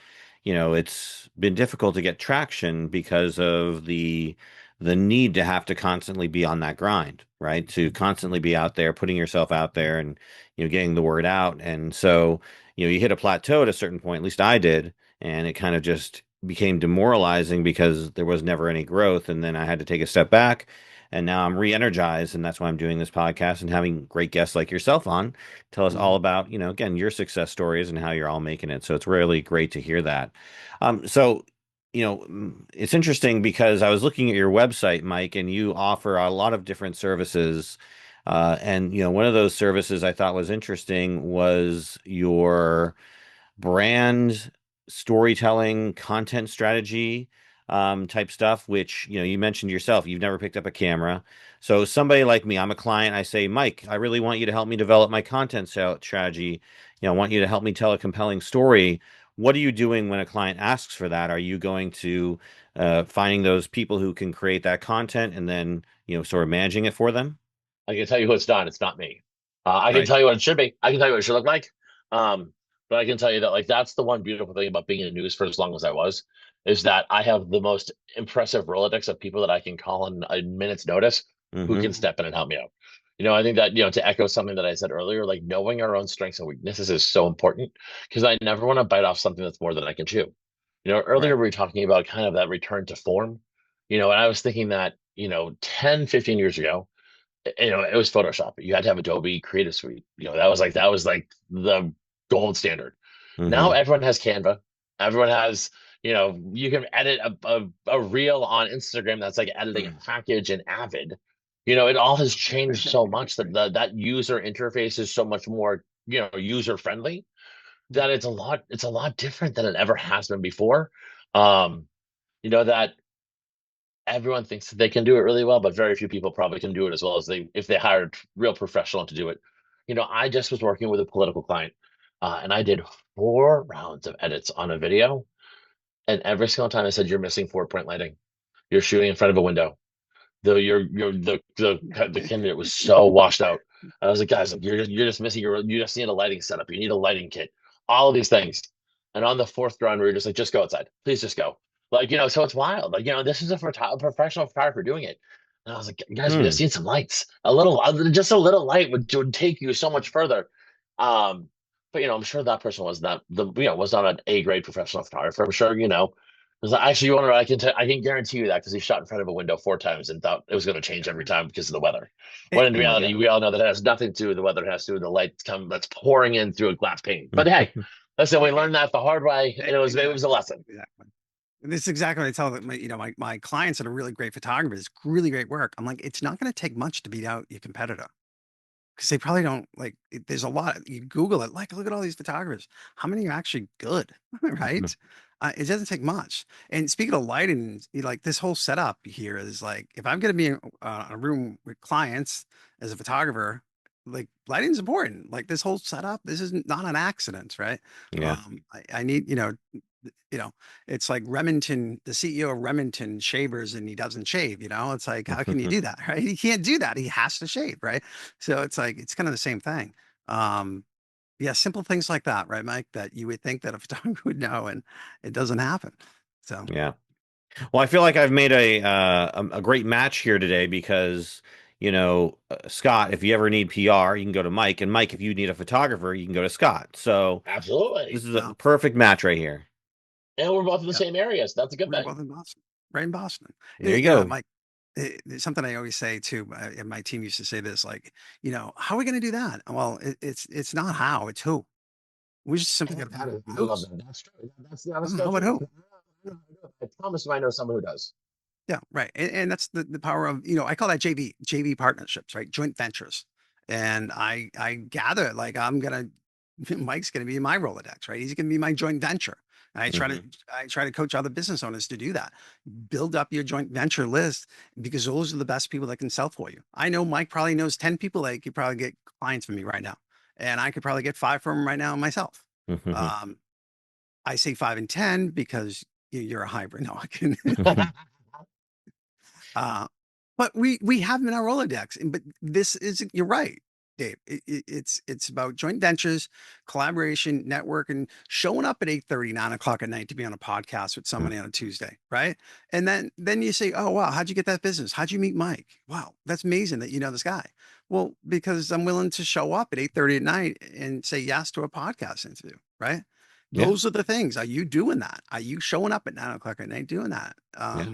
it's been difficult to get traction because of the need to have to constantly be on that grind, right? To constantly be out there, putting yourself out there and, getting the word out. And so, you hit a plateau at a certain point, at least I did, and it kind of just became demoralizing because there was never any growth. And then I had to take a step back and now I'm re-energized, and that's why I'm doing this podcast and having great guests like yourself on tell us all Mhm. about, again, your success stories and how you're all making it. So it's really great to hear that. So, it's interesting because I was looking at your website, Mike, and you offer a lot of different services. And one of those services I thought was interesting was your brand storytelling, content strategy type stuff, which, you mentioned yourself, you've never picked up a camera. So somebody like me, I'm a client, I say, Mike, I really want you to help me develop my content strategy. I want you to help me tell a compelling story. what are you doing when a client asks for that? Are you going to finding those people who can create that content and then, sort of managing it for them? I can tell you who it's done. It's not me. I can Right. tell you what it should be. I can tell you what it should look like. Um, but I can tell you that like that's the one beautiful thing about being in the news for as long as I was, is that I have the most impressive Rolodex of people that I can call in a minute's notice who Hmm. can step in and help me out. I think that, to echo something that I said earlier, like knowing our own strengths and weaknesses is so important because I never want to bite off something that's more than I can chew. Earlier Right. we were talking about kind of that return to form, and I was thinking that, 10, 15 years ago, it was Photoshop. You had to have Adobe Creative Suite. That was like the gold standard. Now Hmm. everyone has Canva. Everyone has, you can edit a reel on Instagram that's like editing a package in Avid. It all has changed so much that that user interface is so much more, user friendly that it's a lot different than it ever has been before. Um, that everyone thinks that they can do it really well, but very few people probably can do it as well as they if they hired real professional to do it. I just was working with a political client, and I did 4 rounds of edits on a video, and every single time I said, "You're missing 4-point lighting. You're shooting in front of a window." The candidate was so washed out. I was like, guys, like, you're just missing you just need a lighting setup. You need a lighting kit. All of these things. And on the fourth round, we were just like, just go outside. Please just go. Like, so it's wild. Like, this is a professional photographer doing it. And I was like, guys, we Hmm. just need some lights. Just a little light would take you so much further. Um, but I'm sure that person was not an A grade professional photographer. I'm sure, because actually, you want to? I can guarantee you that because he shot in front of a window 4 times and thought it was going to change every time because of the weather. When in Oh my reality, God. we all know that it has nothing to do with the weather. It has to do with the light that's pouring in through a glass pane. But hey, listen, we learned that the hard way, and it was a Exactly. lesson. Exactly. And this is exactly what I tell my clients that are really great photographers, really great work. I'm like, it's not going to take much to beat out your competitor because they probably don't like. There's a lot. You Google it, like, look at all these photographers. How many are actually good, right? It doesn't take much. And speaking of lighting, like this whole setup here is like, if I'm going to be in a room with clients as a photographer, like lighting's important. Like this whole setup, this is not an accident, right? Yeah. I need, you know, it's like Remington, the CEO of Remington shavers and he doesn't shave, it's like, how can you do that? Right? He can't do that. He has to shave, right? So it's like, it's kind of the same thing. Um, yeah, simple things like that, right, Mike? That you would think that a photographer would know and it doesn't happen. So Yeah. Well, I feel like I've made a great match here today because, Scott, if you ever need PR, you can go to Mike, and Mike, if you need a photographer, you can go to Scott. So this Absolutely. is a well, perfect match right here. And we're both in the yeah, same areas. That's a good we're thing. both in Boston, right in Boston. There you go. Mike, there's something I always say too, and my team used to say this, like, how are we going to do that? Well, it's not how, it's who. We just simply got to That find is, out I love who's. that. That's true. That's so How about true. who? I promise you, I know someone who does. Yeah, right. And that's the power of, I call that JV partnerships, right? Joint ventures. And I gather like Mike's gonna be my Rolodex, right? He's gonna be my joint venture. And Hmm. I try to coach other business owners to do that. Build up your joint venture list because those are the best people that can sell for you. I know Mike probably knows 10 people that could probably get clients from me right now. And I could probably get 5 from him right now myself. Um, I say 5 and 10 because you're a hybrid. No, I can. Uh, but we have them in our Rolodex. But this is you're right, Dave. It's about joint ventures, collaboration, network, and showing up at 8:30, 9 o'clock at night to be on a podcast with somebody on a Tuesday, right? And then you say, oh wow, how'd you get that business? How'd you meet Mike? Wow, that's amazing that you know this guy. Well, because I'm willing to show up at 8:30 at night and say yes to a podcast interview, right? Yeah. Those are the things. Are you doing that? Are you showing up at 9 o'clock at night doing that? Yeah.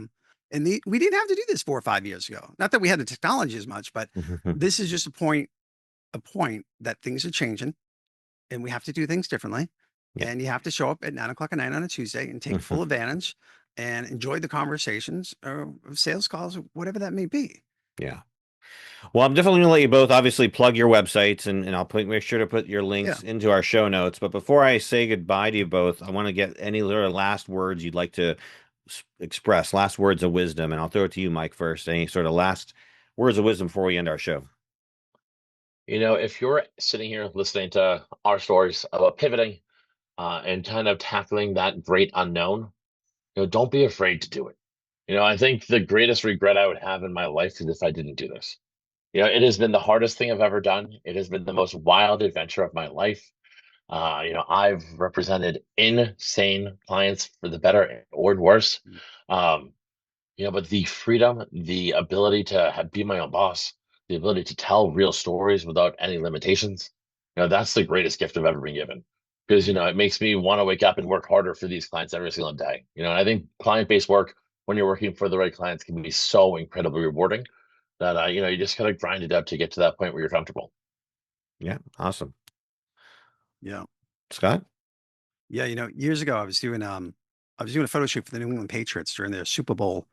And we didn't have to do this 4 or 5 years ago. Not that we had the technology as much, but this is just a point that things are changing and we have to do things differently. Yeah. And you have to show up at 9 o'clock at night on a Tuesday and take full advantage and enjoy the conversations or sales calls or whatever that may be. Yeah. Well, I'm definitely going to let you both obviously plug your websites and I'll make sure to put your Yeah. links into our show notes. But before I say goodbye to you both, I want to get any little last words you'd like to express, last words of wisdom. And I'll throw it to you, Mike, first. Any sort of last words of wisdom before we end our show? If you're sitting here listening to our stories about pivoting, and kind of tackling that great unknown. Don't be afraid to do it. I think the greatest regret I would have in my life is if I didn't do this. It has been the hardest thing I've ever done. It has been the most wild adventure of my life. I've represented insane clients for the better or worse. Um, but the freedom, the ability to be my own boss, the ability to tell real stories without any limitations, that's the greatest gift I've ever been given. Because, it makes me want to wake up and work harder for these clients every single day. And I think client-based work, when you're working for the right clients, can be so incredibly rewarding that, you just gotta grind it out to get to that point where you're comfortable. Yeah. Awesome. Yeah. Scott? Yeah, years ago I was doing a photo shoot for the New England Patriots during their Super Bowl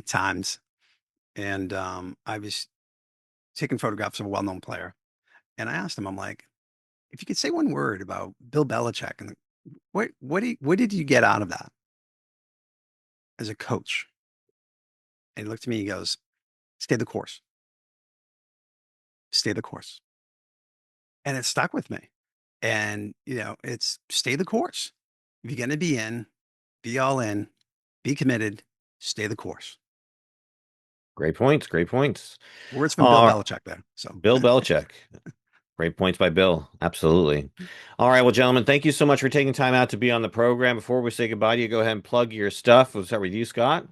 times. And I was taking photographs of a well-known player. And I asked him, I'm like, if you could say one word about Bill Belichick and what did you get out of that as a coach? And he looked at me, he goes, stay the course. Stay the course. And it stuck with me. And it's stay the course. If you're gonna be in, be all in, be committed, stay the course. Great points. Great points. Words from Bill Belichick there. So Bill Belichick. Great points by Bill. Absolutely. All right. Well, gentlemen, thank you so much for taking time out to be on the program. Before we say goodbye to you, go ahead and plug your stuff. We'll start with you, Scott.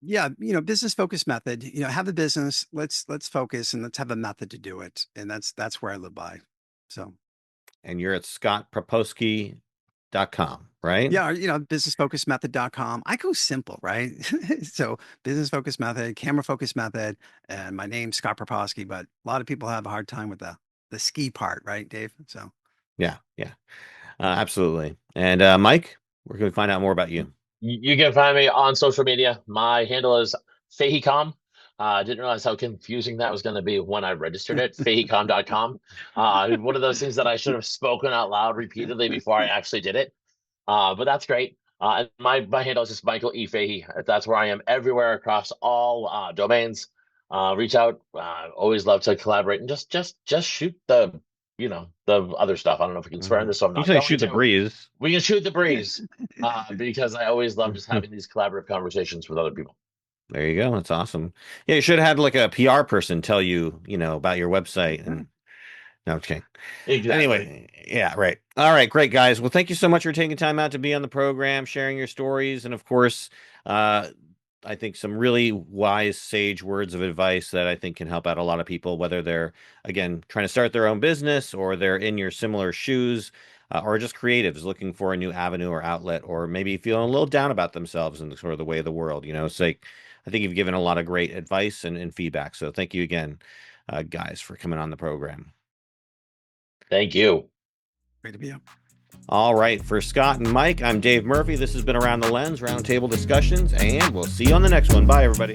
yeah, business focus method, have a business, let's focus and let's have a method to do it. And that's where I live by. So And you're at scottproposki.com, right? yeah, businessfocusmethod.com. I go simple, right? So business focus method, camera focus method, and my name's Scott Proposki, but a lot of people have a hard time with the ski part, right, Dave? So Yeah. Yeah. Absolutely. And Mike, where can we find out more about you? You can find me on social media. My handle is FaheyCom. I didn't realize how confusing that was going to be when I registered it. FaheyCom.com. One of those things that I should have spoken out loud repeatedly before I actually did it. But that's great. And my handle is just Michael E. Fahey. That's where I am everywhere across all domains. Reach out. Always love to collaborate and just shoot the other stuff. I don't know if we can swear on this, so I'm You not say going shoot the to. breeze. We can shoot the breeze because I always love just having these collaborative conversations with other people. There you go. That's awesome. Yeah, you should have had like a PR person tell you, about your website. And no, okay. Exactly. Anyway, yeah, right. All right, great guys. Well, thank you so much for taking time out to be on the program, sharing your stories, and of course, uh, I think some really wise, sage words of advice that I think can help out a lot of people, whether they're again trying to start their own business or they're in your similar shoes. Or just creatives looking for a new avenue or outlet, or maybe feeling a little down about themselves and sort of the way of the world. It's like I think you've given a lot of great advice and feedback. So thank you again, guys, for coming on the program. Thank you. great to be here. All right, for Scott and Mike, I'm Dave Murphy. This has been Around the Lens, Roundtable Discussions, and we'll see you on the next one. Bye, everybody.